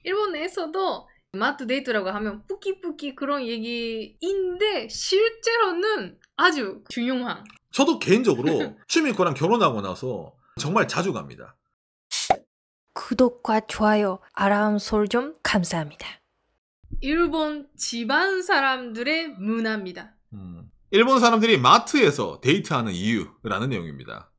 일본에서도 마트 데이트라고 하면 뿌끼뿌끼 그런 얘기인데 실제로는 아주 중요한. 저도 개인적으로 추미코랑 결혼하고 나서 정말 자주 갑니다. 구독과 좋아요, 알람 설정 감사합니다. 일본 집안 사람들의 문화입니다. 일본 사람들이 마트에서 데이트하는 이유라는 내용입니다.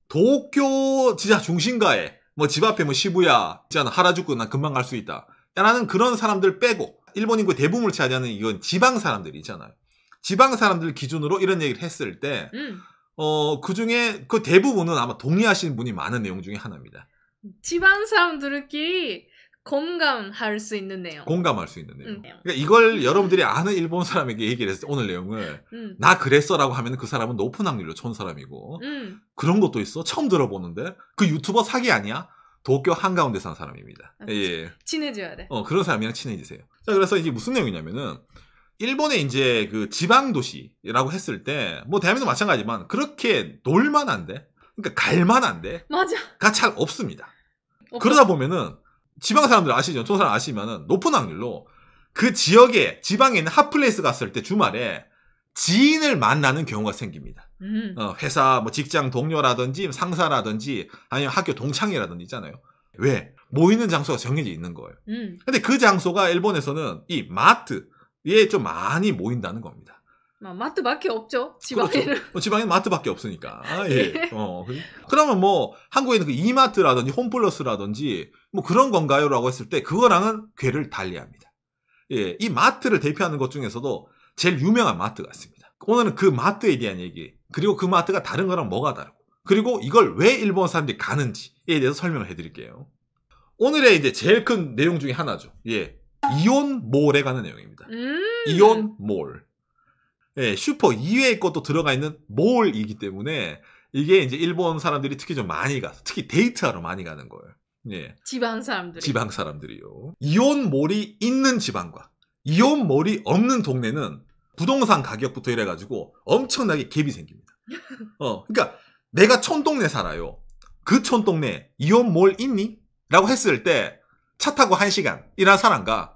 도쿄 진짜 중심가에 뭐 집 앞에 뭐 시부야 있잖아, 하라주쿠 난 금방 갈 수 있다 라는 그런 사람들 빼고 일본 인구 대부분을 차지하는 이건 지방 사람들이 있잖아요. 지방 사람들 기준으로 이런 얘기를 했을 때 그 중에 그 대부분은 아마 동의하시는 분이 많은 내용 중에 하나입니다. 지방 사람들끼리 공감할 수 있는 내용. 공감할 수 있는 내용. 그러니까 이걸 여러분들이 아는 일본 사람에게 얘기를 했을 때 오늘 내용을 나 그랬어라고 하면 그 사람은 높은 확률로 촌 사람이고 그런 것도 있어? 처음 들어보는데? 그 유튜버 사기 아니야? 도쿄 한가운데 사는 사람입니다. 예. 친해져야 돼. 그런 사람이랑 친해지세요. 자, 그래서 이게 무슨 내용이냐면은 일본의 이제 그 지방 도시라고 했을 때 뭐 대한민국도 마찬가지지만 그렇게 놀만한데, 그러니까 갈만한데 맞아. 가 잘 없습니다. 그러다 보면은 지방 사람들 아시죠? 촌 사람 아시면은 높은 확률로 그 지역에 지방에 있는 핫플레이스 갔을 때 주말에 지인을 만나는 경우가 생깁니다. 회사 뭐 직장 동료라든지 상사라든지 아니면 학교 동창이라든지 있잖아요. 왜? 모이는 장소가 정해져 있는 거예요. 근데 그 장소가 일본에서는 이 마트에 좀 많이 모인다는 겁니다. 마트밖에 없죠. 지방에는. 그렇죠. 지방에는 마트밖에 없으니까. 예. 그러면 뭐 한국에 있는 그 이마트라든지 홈플러스라든지 뭐 그런 건가요? 라고 했을 때 그거랑은 궤를 달리합니다. 예. 이 마트를 대표하는 것 중에서도 제일 유명한 마트가 있습니다. 오늘은 그 마트에 대한 얘기, 그리고 그 마트가 다른 거랑 뭐가 다르고, 그리고 이걸 왜 일본 사람들이 가는지에 대해서 설명을 해드릴게요. 오늘의 이제 제일 큰 내용 중에 하나죠. 예. 이온몰에 가는 내용입니다. 이온몰. 예, 슈퍼 이외의 것도 들어가 있는 몰이기 때문에 이게 이제 일본 사람들이 특히 좀 많이 가서, 특히 데이트하러 많이 가는 거예요. 예. 지방 사람들이. 지방 사람들이요. 이온몰이 있는 지방과 이온몰이 없는 동네는 부동산 가격부터 이래가지고 엄청나게 갭이 생깁니다. 그러니까 내가 촌동네 살아요. 그 촌동네 이온몰 있니? 라고 했을 때 차 타고 1시간 이란 사람과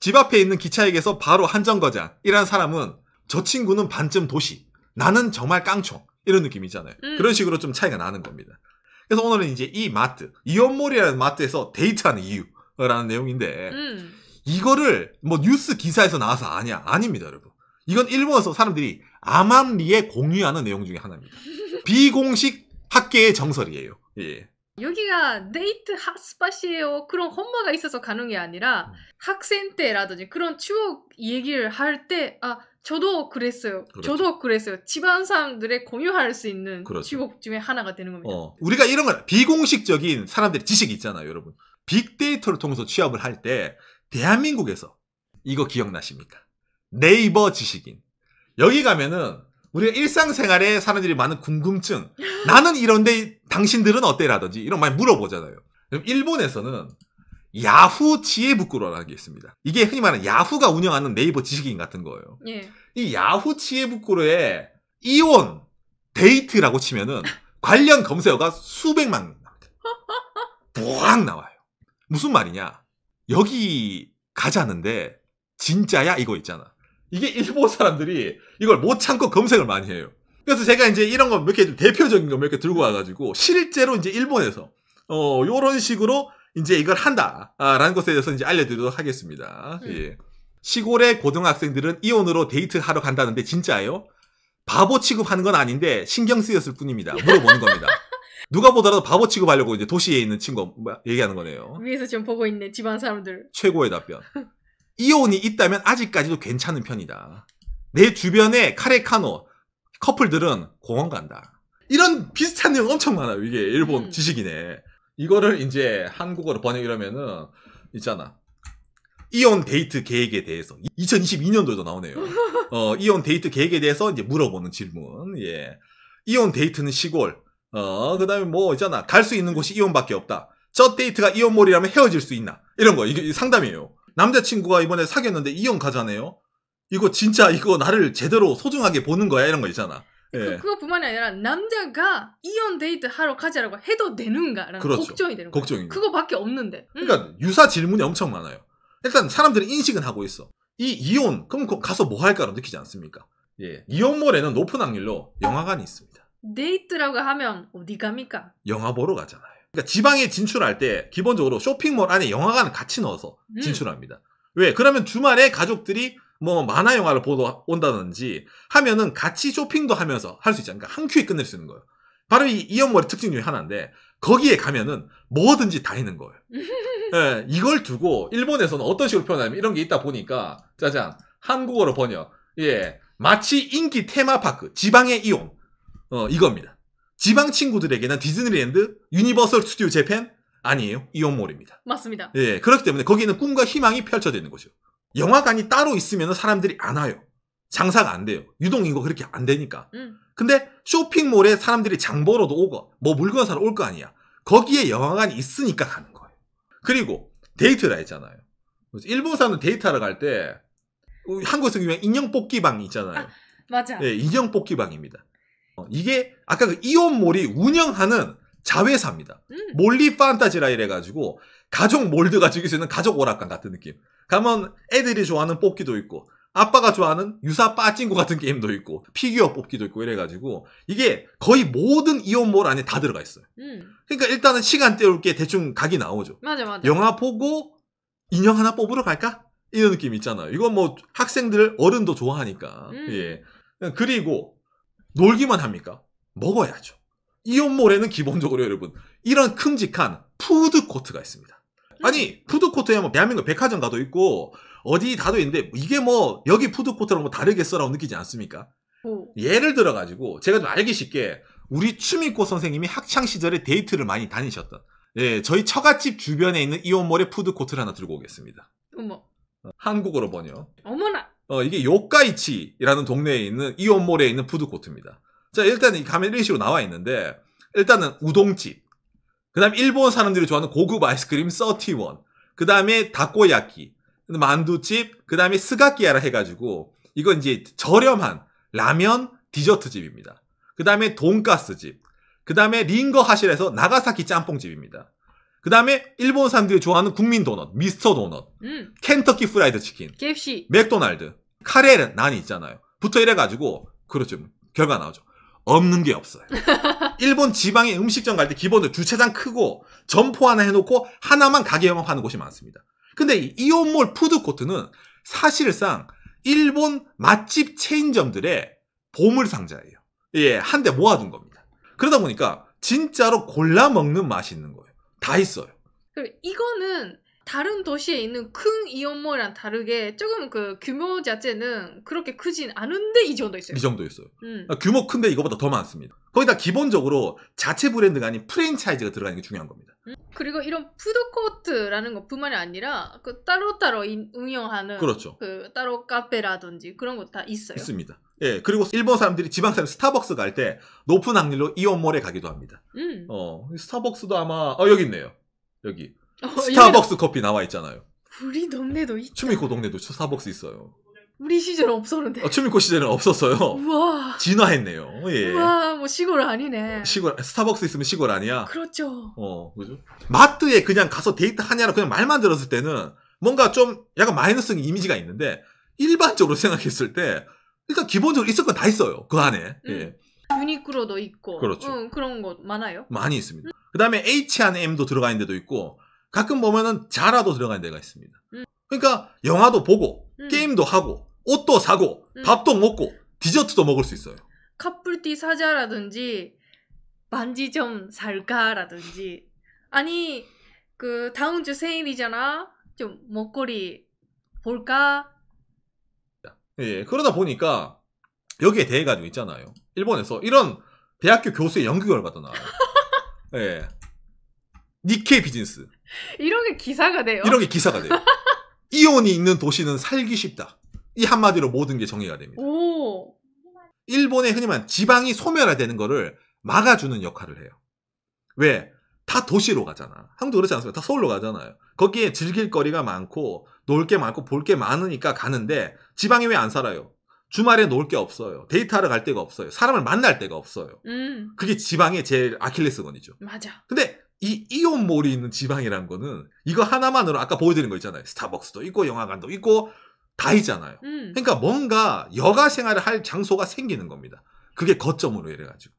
집 앞에 있는 기차역에서 바로 한정거장 이란 사람은 저 친구는 반쯤 도시, 나는 정말 깡총 이런 느낌이잖아요. 그런 식으로 좀 차이가 나는 겁니다. 그래서 오늘은 이제 이 마트, 이온몰이라는 마트에서 데이트하는 이유라는 내용인데 이거를 뭐 뉴스 기사에서 나와서 아냐? 아닙니다, 여러분. 이건 일본에서 사람들이 암암리에 공유하는 내용 중에 하나입니다. 비공식 학계의 정설이에요. 예. 여기가 데이트 핫스팟이에요. 그런 험마가 있어서 가는 게 아니라 학생 때라든지 그런 추억 얘기를 할 때 저도 그랬어요. 그렇죠. 저도 그랬어요. 집안 사람들의 공유할 수 있는 그렇죠. 추억 중에 하나가 되는 겁니다. 우리가 이런 걸 비공식적인 사람들의 지식이 있잖아요, 여러분. 빅데이터를 통해서 취업을 할 때 대한민국에서 이거 기억나십니까? 네이버 지식인. 여기 가면은 우리가 일상생활에 사람들이 많은 궁금증, 나는 이런데 당신들은 어때라든지 이런 거 많이 물어보잖아요. 그럼 일본에서는 야후 지혜부쿠로라는 게 있습니다. 이게 흔히 말하는 야후가 운영하는 네이버 지식인 같은 거예요. 예. 이 야후 지혜부쿠로에 이온 데이트라고 치면은 관련 검색어가 수백만 명 나옵니다. 부앙 나와요. 무슨 말이냐? 여기 가자는데 진짜야? 이거 있잖아. 이게 일본 사람들이 이걸 못 참고 검색을 많이 해요. 그래서 제가 이제 이런 거 몇 개 좀 대표적인 거 몇 개 들고 와가지고 실제로 이제 일본에서 요런 식으로 이제 이걸 한다라는 것에 대해서 이제 알려드리도록 하겠습니다. 예. 시골의 고등학생들은 이온으로 데이트하러 간다는데 진짜예요? 바보 취급하는 건 아닌데 신경 쓰였을 뿐입니다. 물어보는 겁니다. 누가 보더라도 바보 취급하려고 이제 도시에 있는 친구 얘기하는 거네요. 위에서 지금 보고 있네, 집안 사람들. 최고의 답변. 이온이 있다면 아직까지도 괜찮은 편이다. 내 주변에 카레카노 커플들은 공원 간다. 이런 비슷한 내용 엄청 많아요. 이게 일본 지식이네. 이거를 이제 한국어로 번역이라면은 있잖아. 이온 데이트 계획에 대해서 2022년도에도 나오네요. 이온 데이트 계획에 대해서 이제 물어보는 질문. 예. 이온 데이트는 시골. 그다음에 뭐 있잖아. 갈 수 있는 곳이 이온밖에 없다. 저 데이트가 이온몰이라면 헤어질 수 있나? 이런 거. 이게 상담이에요. 남자친구가 이번에 사귀었는데 이혼 가자네요. 이거 진짜 이거 나를 제대로 소중하게 보는 거야? 이런 거 있잖아. 예. 그거뿐만이 아니라 남자가 이혼 데이트 하러 가자라고 해도 되는가라는 그렇죠. 걱정이 되는 거예요. 걱정이. 그거밖에 없는데. 그러니까 유사 질문이 엄청 많아요. 일단 사람들이 인식은 하고 있어. 이 이혼 그럼 가서 뭐 할까로 느끼지 않습니까? 예. 이혼몰에는 높은 확률로 영화관이 있습니다. 데이트라고 하면 어디 갑니까? 영화 보러 가잖아요. 그러니까 지방에 진출할 때 기본적으로 쇼핑몰 안에 영화관을 같이 넣어서 진출합니다. 왜? 그러면 주말에 가족들이 뭐 만화 영화를 보러 온다든지 하면은 같이 쇼핑도 하면서 할 수 있잖아요. 그러니까 한 큐에 끝낼 수 있는 거예요. 바로 이 이연몰의 특징 중에 하나인데 거기에 가면은 뭐든지 다 있는 거예요. 예, 이걸 두고 일본에서는 어떤 식으로 표현하냐면 이런 게 있다 보니까 짜잔 한국어로 번역. 예, 마치 인기 테마파크 지방의 이혼. 이겁니다. 지방 친구들에게는 디즈니랜드, 유니버설 스튜디오 재팬 아니에요. 이온몰입니다. 맞습니다. 예, 그렇기 때문에 거기는 꿈과 희망이 펼쳐져 있는 것이죠. 영화관이 따로 있으면 사람들이 안 와요. 장사가 안 돼요. 유동인구 그렇게 안 되니까. 근데 쇼핑몰에 사람들이 장 보러도 오고 뭐 물건 사러 올 거 아니야. 거기에 영화관이 있으니까 가는 거예요. 그리고 데이트라 했잖아요. 일본 사람들 데이트하러 갈 때 한국에서 유명한 인형 뽑기방이 있잖아요. 맞아. 예, 인형 뽑기방입니다. 이게 아까 그 이온몰이 운영하는 자회사입니다. 몰리 판타지라 이래가지고 가족 몰드가 즐길 수 있는 가족 오락관 같은 느낌. 가면 애들이 좋아하는 뽑기도 있고 아빠가 좋아하는 유사 빠찡구 같은 게임도 있고 피규어 뽑기도 있고 이래가지고 이게 거의 모든 이온몰 안에 다 들어가 있어요. 그러니까 일단은 시간 때울 게 대충 각이 나오죠. 맞아. 영화 보고 인형 하나 뽑으러 갈까? 이런 느낌 있잖아요. 이건 뭐 학생들 어른도 좋아하니까. 예. 그리고 놀기만 합니까? 먹어야죠. 이온몰에는 기본적으로 여러분 이런 큼직한 푸드코트가 있습니다. 아니 푸드코트에 뭐 대한민국 백화점 가도 있고 어디 다도 있는데 이게 뭐 여기 푸드코트랑 뭐 다르겠어라고 느끼지 않습니까? 예를 들어가지고 제가 좀 알기 쉽게 우리 추미코 선생님이 학창시절에 데이트를 많이 다니셨던 예, 저희 처갓집 주변에 있는 이온몰의 푸드코트를 하나 들고 오겠습니다. 어머. 한국어로 번역. 어머나. 이게 요카이치라는 동네에 있는 이온몰에 있는 푸드코트입니다. 자, 일단 이 가면 이런 식으로 나와 있는데, 일단은 우동집, 그 다음에 일본 사람들이 좋아하는 고급 아이스크림 31, 그 다음에 다코야키, 만두집, 그 다음에 스가키야라 해가지고, 이건 이제 저렴한 라면 디저트집입니다. 그 다음에 돈가스집, 그 다음에 링거 하실에서 나가사키 짬뽕집입니다. 그 다음에 일본 사람들이 좋아하는 국민 도넛, 미스터 도넛, 켄터키 프라이드 치킨, KFC, 맥도날드, 카레 난이 있잖아요. 붙어 이래가지고 그렇죠. 결과 나오죠. 없는 게 없어요. 일본 지방의 음식점 갈 때 기본적으로 주차장 크고 점포 하나 해놓고 하나만 가게 영업하는 곳이 많습니다. 근데 이 이온몰 푸드코트는 사실상 일본 맛집 체인점들의 보물상자예요. 예, 한 대 모아둔 겁니다. 그러다 보니까 진짜로 골라 먹는 맛이 있는 거예요. 다 있어요. 이거는 다른 도시에 있는 큰 이온몰이랑 다르게 조금 그 규모 자체는 그렇게 크진 않은데 이 정도 있어요. 이 정도 있어요. 규모 큰데 이거보다 더 많습니다. 거기다 기본적으로 자체 브랜드가 아닌 프랜차이즈가 들어가는 게 중요한 겁니다. 그리고 이런 푸드코트라는 것뿐만이 아니라 그 따로따로 운영하는 그렇죠. 그 따로 카페라든지 그런 거 다 있어요. 있습니다. 예, 그리고 일본 사람들이 지방 사람 스타벅스 갈 때 높은 확률로 이온몰에 가기도 합니다. 스타벅스도 아마 여기 있네요. 여기. 스타벅스 커피 나와 있잖아요. 우리 동네도 있다. 추미코 동네도 스타벅스 있어요. 우리 시절은 없었는데. 추미코 시절은 없었어요. 우와. 진화했네요. 예. 우와, 뭐 시골 아니네. 시골, 스타벅스 있으면 시골 아니야? 그렇죠. 그죠? 마트에 그냥 가서 데이트 하냐라 그냥 말만 들었을 때는 뭔가 좀 약간 마이너스적인 이미지가 있는데 일반적으로 생각했을 때 일단 기본적으로 있을 건 다 있어요. 그 안에. 예. 유니클로도 있고. 그렇죠. 그런 거 많아요. 많이 있습니다. 그 다음에 H&M도 들어가 있는 데도 있고 가끔 보면은 자라도 들어가 있는 데가 있습니다. 그러니까 영화도 보고 게임도 하고 옷도 사고 밥도 먹고 디저트도 먹을 수 있어요. 커플티 사자라든지 반지 좀 살까라든지 아니 그 다음 주 생일이잖아. 좀 먹거리 볼까? 예, 그러다 보니까 여기에 대해 가지고 있잖아요. 일본에서 이런 대학교 교수의 연구 결과도 나와요. 예. 니케이 비즈니스. 이런 게 기사가 돼요. 이런 게 기사가 돼요. 이온이 있는 도시는 살기 쉽다. 이 한마디로 모든 게 정리가 됩니다. 오. 일본의 흔히 말하는 지방이 소멸화되는 거를 막아주는 역할을 해요. 왜? 다 도시로 가잖아. 한국도 그렇지 않습니까? 다 서울로 가잖아요. 거기에 즐길 거리가 많고 놀 게 많고 볼 게 많으니까 가는데 지방에 왜 안 살아요? 주말에 놀 게 없어요. 데이트하러 갈 데가 없어요. 사람을 만날 데가 없어요. 그게 지방의 제일 아킬레스건이죠. 맞아. 근데 이 이온몰이 있는 지방이라는 거는 이거 하나만으로 아까 보여드린 거 있잖아요. 스타벅스도 있고 영화관도 있고 다 있잖아요. 그러니까 뭔가 여가 생활을 할 장소가 생기는 겁니다. 그게 거점으로 이래가지고.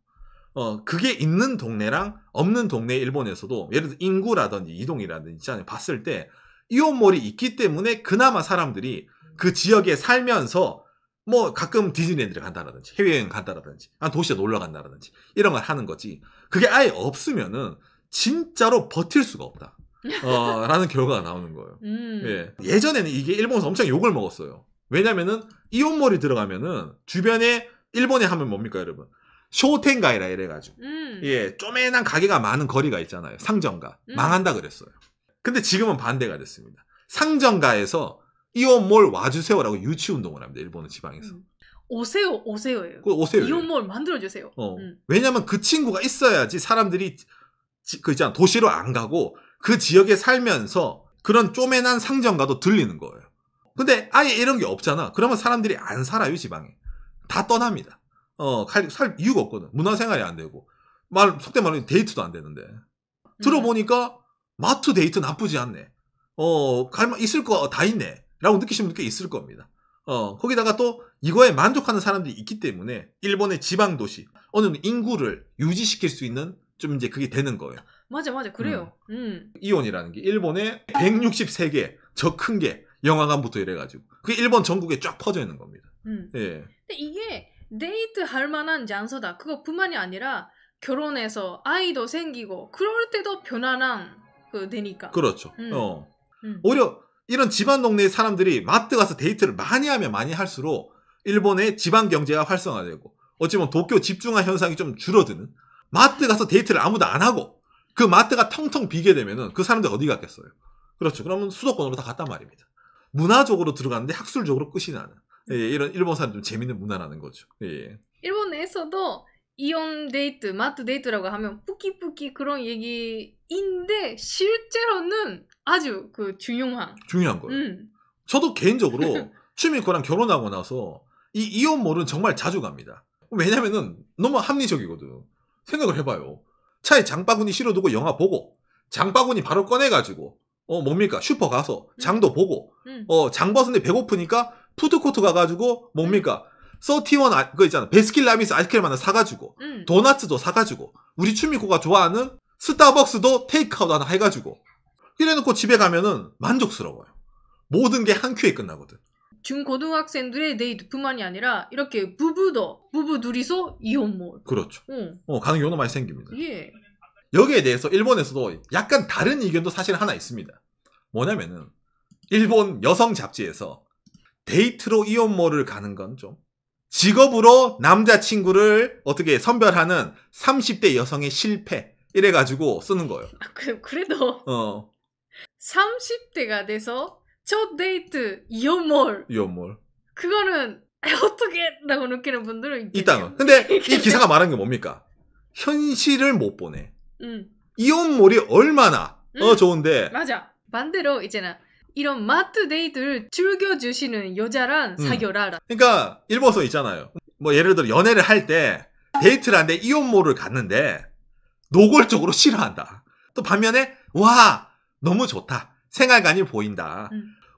그게 있는 동네랑 없는 동네 일본에서도 예를 들어 인구라든지 이동이라든지 있잖아요. 봤을 때 이온몰이 있기 때문에 그나마 사람들이 그 지역에 살면서 뭐 가끔 디즈니랜드를 간다라든지 해외여행 간다라든지 도시에 놀러 간다라든지 이런 걸 하는 거지. 그게 아예 없으면은 진짜로 버틸 수가 없다. 라는 결과가 나오는 거예요. 예. 예전에는 이게 일본에서 엄청 욕을 먹었어요. 왜냐면은 이온몰이 들어가면은 주변에 일본에 하면 뭡니까 여러분? 쇼텐가이라 이래가지고 예, 쪼매난 가게가 많은 거리가 있잖아요. 상점가 망한다 그랬어요. 근데 지금은 반대가 됐습니다. 상점가에서 이온몰 와주세요라고 유치운동을 합니다. 일본의 지방에서. 오세요예요. 오세요. 이온몰 만들어주세요. 왜냐면 그 친구가 있어야지 사람들이 그 있잖아 도시로 안 가고 그 지역에 살면서 그런 쪼매난 상점가도 들리는 거예요. 근데 아예 이런 게 없잖아. 그러면 사람들이 안 살아요 지방에. 다 떠납니다. 살 이유가 없거든. 문화생활이 안 되고 속된 말로 데이트도 안 되는데. 들어보니까 마트 데이트 나쁘지 않네. 있을 거 다 있네. 라고 느끼시는 분들 꽤 있을 겁니다. 거기다가 또 이거에 만족하는 사람들이 있기 때문에 일본의 지방 도시 어느 정도 인구를 유지시킬 수 있는 좀 이제 그게 되는 거예요. 맞아 그래요. 이온이라는 게 일본에 163개 저 큰 게 영화관부터 이래가지고 그게 일본 전국에 쫙 퍼져 있는 겁니다. 예. 근데 이게 데이트 할 만한 장소다. 그것뿐만이 아니라 결혼해서 아이도 생기고 그럴 때도 편안한 되니까. 그렇죠. 오히려 이런 집안 동네의 사람들이 마트 가서 데이트를 많이 하면 많이 할수록 일본의 지방 경제가 활성화되고 어찌 보면 도쿄 집중화 현상이 좀 줄어드는 마트 가서 데이트를 아무도 안 하고 그 마트가 텅텅 비게 되면은 그 사람들 어디 갔겠어요. 그렇죠. 그러면 수도권으로 다 갔단 말입니다. 문화적으로 들어갔는데 학술적으로 끝이 나는 이런 일본 사람 좀 재밌는 문화라는 거죠. 예. 일본 내에서도 이온 데이트, 마트 데이트라고 하면 뿌끼뿌끼 그런 얘기인데 실제로는 아주 중요한 거예요. 저도 개인적으로 추미코랑 결혼하고 나서 이 이온몰은 정말 자주 갑니다. 왜냐면은 너무 합리적이거든. 생각을 해봐요. 차에 장바구니 실어두고 영화 보고 장바구니 바로 꺼내가지고 뭡니까 슈퍼 가서 장도 보고 장 벗은데 배고프니까 푸드코트 가가지고 뭡니까 31 그거 있잖아 베스킨라빈스 아이스크림 하나 사가지고 도나츠도 사가지고 우리 추미코가 좋아하는 스타벅스도 테이크아웃 하나 해가지고 이래놓고 집에 가면은 만족스러워요. 모든 게 한 큐에 끝나거든. 중고등학생들의 데이트뿐만이 아니라 이렇게 부부 둘이서 이온몰. 그렇죠. 가는 경우도 많이 생깁니다. 예. 여기에 대해서 일본에서도 약간 다른 의견도 사실 하나 있습니다. 뭐냐면은 일본 여성 잡지에서 데이트로 이온몰을 가는 건 좀 직업으로 남자친구를 어떻게 선별하는 30대 여성의 실패 이래가지고 쓰는 거예요. 그래도 30대가 돼서 첫 데이트 이온몰 그거는 어떻게 라고 느끼는 분들은 있다는. 근데 이 기사가 말하는 게 뭡니까? 현실을 못 보네. 이온몰이 얼마나 좋은데. 맞아. 반대로 있잖아. 이런 마트 데이트를 즐겨주시는 여자랑 사귀어라. 그러니까 일본서 있잖아요. 뭐 예를 들어 연애를 할 때 데이트를 하는데 이온몰을 갔는데 노골적으로 싫어한다. 또 반면에 와 너무 좋다. 생활관이 보인다.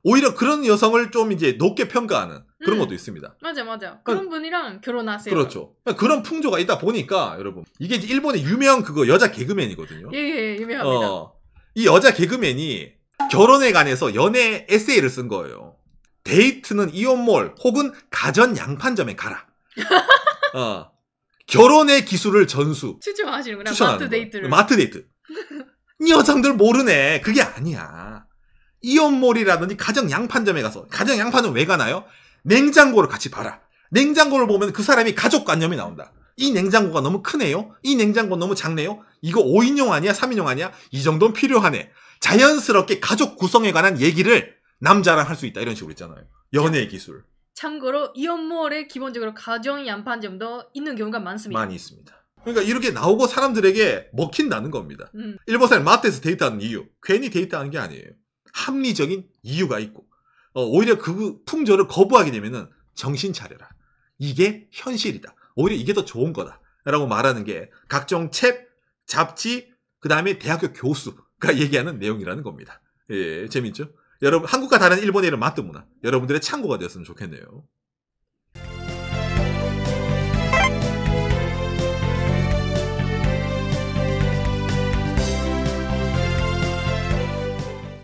오히려 그런 여성을 좀 이제 높게 평가하는 그런 것도 있습니다. 맞아. 그런 분이랑 결혼하세요. 그렇죠. 그런 풍조가 있다 보니까 여러분 이게 이제 일본의 유명 여자 개그맨이거든요. 예, 유명합니다. 이 여자 개그맨이 결혼에 관해서 연애 에세이를 쓴 거예요. 데이트는 이온몰 혹은 가전 양판점에 가라. 결혼의 기술을 추천하시는구나. 데이트를. 마트 데이트. 이 여성들 모르네. 그게 아니야. 이온몰이라든지 가정 양판점에 가서 가정 양판점 왜 가나요? 냉장고를 같이 봐라. 냉장고를 보면 그 사람이 가족관념이 나온다. 이 냉장고가 너무 크네요. 이 냉장고 너무 작네요. 이거 5인용 아니야? 3인용 아니야? 이 정도는 필요하네. 자연스럽게 가족 구성에 관한 얘기를 남자랑 할 수 있다. 이런 식으로 있잖아요. 연애 기술. 참고로 이온몰에 기본적으로 가정 양판점도 있는 경우가 많습니다. 많이 있습니다. 그러니까 이렇게 나오고 사람들에게 먹힌다는 겁니다. 일본 사람 마트에서 데이트하는 이유. 괜히 데이트하는 게 아니에요. 합리적인 이유가 있고 오히려 그 풍조를 거부하게 되면은 정신 차려라. 이게 현실이다. 오히려 이게 더 좋은 거다. 라고 말하는 게 각종 책, 잡지, 그 다음에 대학교 교수가 얘기하는 내용이라는 겁니다. 예, 재밌죠? 여러분, 한국과 다른 일본의 이런 만뜨 문화. 여러분들의 참고가 되었으면 좋겠네요.